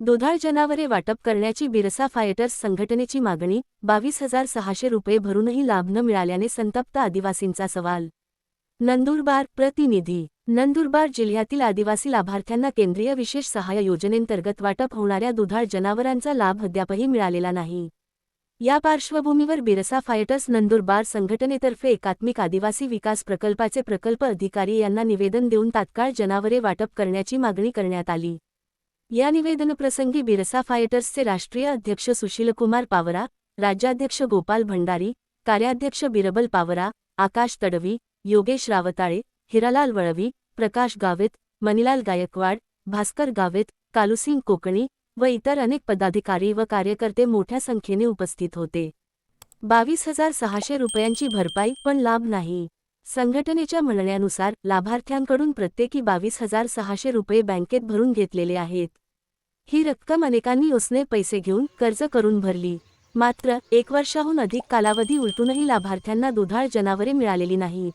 दुधाळ जनावरे वाटप करण्याची बिरसा फायटर्स संघटनेची मागणी, 22,600 रुपये भरूनही लाभ न मिळाल्याने संतप्त आदिवासींचा सवाल. नंदुरबार प्रतिनिधी. नंदुरबार जिल्ह्यातील आदिवासी लाभार्थ्यांना केंद्रीय विशेष सहाय्य योजनेंतर्गत वाटप होणाऱ्या दुधाळ जनावरांचा लाभ अद्यापही मिळालेला नाही. या पार्श्वभूमीवर बिरसा फायटर्स नंदुरबार संघटनेतर्फे एकात्मिक आदिवासी विकास प्रकल्पाचे प्रकल्प अधिकारी यांना निवेदन देऊन तात्काळ जनावरे वाटप करण्याची मागणी करण्यात आली. या निवेदनप्रसंगी बिरसा फायटर्सचे राष्ट्रीय अध्यक्ष सुशीलकुमार पावरा, राज्याध्यक्ष गोपाल भंडारी, कार्याध्यक्ष बिरबल पावरा, आकाश तडवी, योगेश रावताळे, हिरालाल वळवी, प्रकाश गावित, मनीलाल गायकवाड, भास्कर गावित, कालुसिंग कोकणी व इतर अनेक पदाधिकारी व कार्यकर्ते मोठ्या संख्येने उपस्थित होते. 22,600 रुपयांची भरपाई पण लाभ नाही. संघटनेच्या म्हणण्यानुसार लाभार्थ्यांकडून प्रत्येकी 22,600 रुपये बँकेत भरून घेतलेले आहेत. ही रक्कम अनेकांनी उसने पैसे घेऊन कर्ज करून भरली. मात्र 1 वर्षाहून अधिक कालावधी उलटूनही लाभार्थ्यांना दुधाळ जनावरे मिळालेली नाहीत.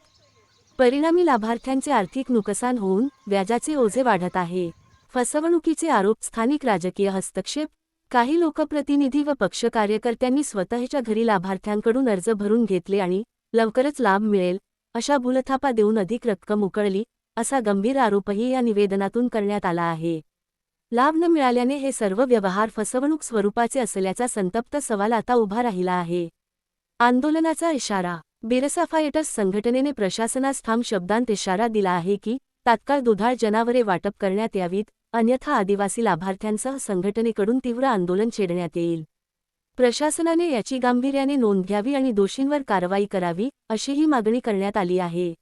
परिणामी लाभार्थ्यांचे आर्थिक नुकसान होऊन व्याजाचे ओझे वाढत आहे. फसवणुकीचे आरोप, स्थानिक राजकीय हस्तक्षेप. काही लोकप्रतिनिधी व पक्ष कार्यकर्त्यांनी स्वतःच्या घरी लाभार्थ्यांकडून अर्ज भरून घेतले आणि लवकरच लाभ मिळेल अशा भूलथापा देऊन अधिक रक्कम उकळली, असा गंभीर आरोपही या निवेदनातून करण्यात आला आहे. लाभ न मिळाल्याने हे सर्व व्यवहार फसवणूक स्वरूपाचे असल्याचा संतप्त सवाल आता उभा राहिला आहे. आंदोलनाचा इशारा. बिरसा फायटर्स संघटनेने प्रशासनास ठाम शब्दांत इशारा दिला आहे की तात्काळ दुधाळ जनावरे वाटप करण्यात यावीत, अन्यथा आदिवासी लाभार्थ्यांसह संघटनेकडून तीव्र आंदोलन छेडण्यात येईल. प्रशासनाने याची गांभीर्याने नोंद घ्यावी आणि दोषींवर कारवाई करावी, अशीही मागणी करण्यात आली आहे.